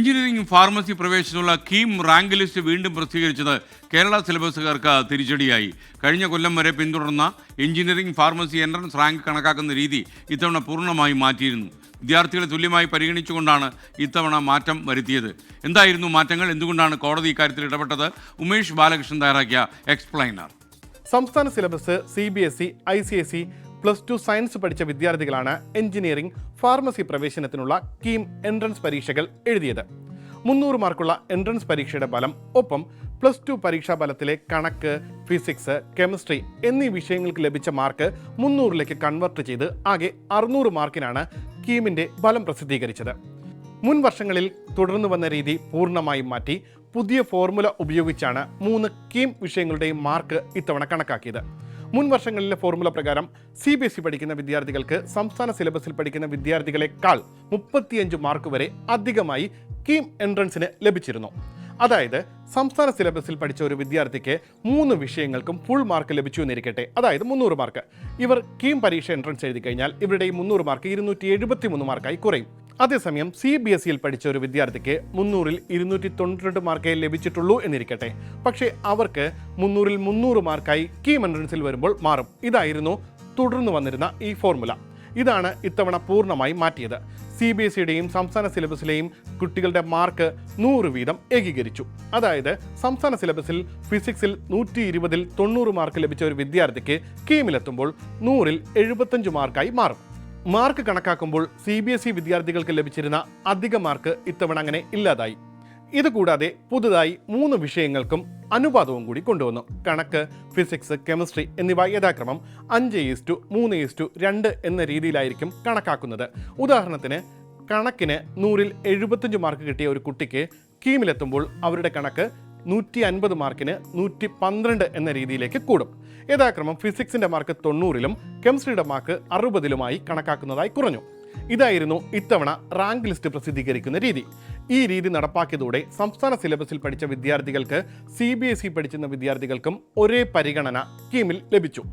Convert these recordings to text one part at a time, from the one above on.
Engineering pharmacy പ്രവേശനമുള്ള KEAM rank list വീണ്ടും പ്രസിദ്ധീകരിച്ചത് കേരള സിലബസുകാർക്ക് തിരിച്ചടിയായി. കഴിഞ്ഞ കൊല്ലം വരെ പിന്തുടർന്ന എഞ്ചിനീയറിംഗ് ഫാർമസി എൻട്രൻസ് റാങ്ക് കണക്കാക്കുന്ന രീതി ഇത്തവണ പൂർണ്ണമായും മാറ്റിയിരുന്നു. വിദ്യാർത്ഥികളെ തുല്യമായി പരിഗണിച്ചുകൊണ്ടാണ് ഇത്തവണ മാറ്റം വരുത്തിയത്. എന്തായിരുന്നു മാറ്റങ്ങൾ? എന്തുകൊണ്ടാണ് കോടതി ഇക്കാര്യത്തിൽ ഇടപെട്ടത്? ഉമേഷ് ബാലകൃഷ്ണൻ തയ്യാറാക്കിയ എക്സ്പ്ലൈനർ. സംസ്ഥാന സിലബസ് CBSE, ICSE +2 സയൻസ് പഠിച്ച വിദ്യാർത്ഥികളാണ് എഞ്ചിനീയറിംഗ് ഫാർമസി പ്രവേശനത്തിനുള്ള കീം എൻട്രൻസ് പരീക്ഷകൾ എഴുതിയത്. 300 മാർക്കുള്ള എൻട്രൻസ് പരീക്ഷയുടെ ഫലം ഒപ്പം +2 പരീക്ഷാ ഫലത്തിലെ കണക്ക്, ഫിസിക്സ്, കെമിസ്ട്രി എന്നീ വിഷയങ്ങൾക്ക് ലഭിച്ച മാർക്ക് 300ലേക്ക് കൺവെർട്ട് ചെയ്ത് ആകെ 600 മാർക്കിനാണ് കീമിന്റെ ഫലം പ്രസിദ്ധീകരിച്ചത്. മുൻ വർഷങ്ങളിൽ തുടർന്നു വന്ന രീതി പൂർണ്ണമായും മാറ്റി പുതിയ ഫോർമുല ഉപയോഗിച്ചാണ് 3 കീം വിഷയങ്ങളുടെയും മാർക്ക് ഇത്തവണ കണക്കാക്കിയത്. മുൻ വർഷങ്ങളിലെ ഫോർമുല പ്രകാരം CBSE പഠിക്കുന്ന വിദ്യാർത്ഥികൾക്ക് സംസ്ഥാന സിലബസിൽ പഠിക്കുന്ന വിദ്യാർത്ഥികളെക്കാൾ 35 മാർക്ക് വരെ അധികമായി കീം എൻട്രൻസിന് ലഭിച്ചിരുന്നു. അതായത് സംസ്ഥാന സിലബസിൽ പഠിച്ച ഒരു വിദ്യാർത്ഥിക്ക് 3 വിഷയങ്ങൾക്കും ഫുൾ മാർക്ക് ലഭിച്ചു എന്നിരിക്കട്ടെ, അതായത് 300 മാർക്ക്. ഇവർ കീം പരീക്ഷ എൻട്രൻസ് എഴുതി കഴിഞ്ഞാൽ ഇവരുടെ ഈ 300 മാർക്ക് 273 മാർക്കായി കുറയും. അതേസമയം CBSEയിൽ പഠിച്ച ഒരു വിദ്യാർത്ഥിക്ക് 300-ൽ 292 മാർക്കേ ലഭിച്ചിട്ടുള്ളൂ എന്നിരിക്കട്ടെ. പക്ഷേ അവർക്ക് 300-ൽ 300 മാർക്കായി കീം എൻട്രൻസിൽ വരുമ്പോൾ മാറും. ഇതായിരുന്നു തുടർന്നു വന്നിരുന്ന ഈ ഫോർമുല. ഇതാണ് ഇത്തവണ പൂർണ്ണമായി മാറ്റിയത്. CBSEയുടെയും സംസ്ഥാന സിലബസിലെയും കുട്ടികളുടെ മാർക്ക് 100 വീതം ഏകീകരിച്ചു. അതായത് സംസ്ഥാന സിലബസിൽ ഫിസിക്സിൽ 120-ൽ 90 മാർക്ക് ലഭിച്ച ഒരു വിദ്യാർത്ഥിക്ക് കീമിലെത്തുമ്പോൾ 100-ൽ 75 മാർക്കായി മാറും. മാർക്ക് കണക്കാക്കുമ്പോൾ CBSE വിദ്യാർത്ഥികൾക്ക് ലഭിച്ചിരുന്ന അധിക മാർക്ക് ഇത്തവണ അങ്ങനെ ഇല്ലാതായി. ഇതുകൂടാതെ പുതുതായി 3 വിഷയങ്ങൾക്കും അനുപാതവും കൂടി കൊണ്ടുവന്നു. കണക്ക്, ഫിസിക്സ്, കെമിസ്ട്രി എന്നിവ യഥാക്രമം 5:3:2 എന്ന രീതിയിലായിരിക്കും കണക്കാക്കുന്നത്. ഉദാഹരണത്തിന് കണക്കിന് 100-ൽ 75 മാർക്ക് കിട്ടിയ ഒരു കുട്ടിക്ക് കീമിലെത്തുമ്പോൾ അവരുടെ കണക്ക് 150 മാർക്കിന് 112 എന്ന രീതിയിലേക്ക് കൂടും. യഥാക്രമം ഫിസിക്സിന്റെ മാർക്ക് 90-ലും കെമിസ്ട്രിയുടെ മാർക്ക് 60-ലുമായി കണക്കാക്കുന്നതായി കുറഞ്ഞു. ഇതായിരുന്നു ഇത്തവണ റാങ്ക് ലിസ്റ്റ് പ്രസിദ്ധീകരിക്കുന്ന രീതി. ഈ രീതി നടപ്പാക്കിയതോടെ സംസ്ഥാന സിലബസിൽ പഠിച്ച വിദ്യാർത്ഥികൾക്ക് CBSE പഠിക്കുന്ന വിദ്യാർത്ഥികൾക്കും ഒരേ പരിഗണന കീമിൽ ലഭിച്ചു.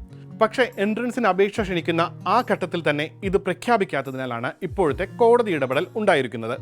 പക്ഷേ എൻട്രൻസിന് അപേക്ഷ ക്ഷണിക്കുന്ന ആ ഘട്ടത്തിൽ തന്നെ ഇത് പ്രഖ്യാപിക്കാത്തതിനാലാണ് ഇപ്പോഴത്തെ കോടതി ഇടപെടൽ ഉണ്ടായിരിക്കുന്നത്.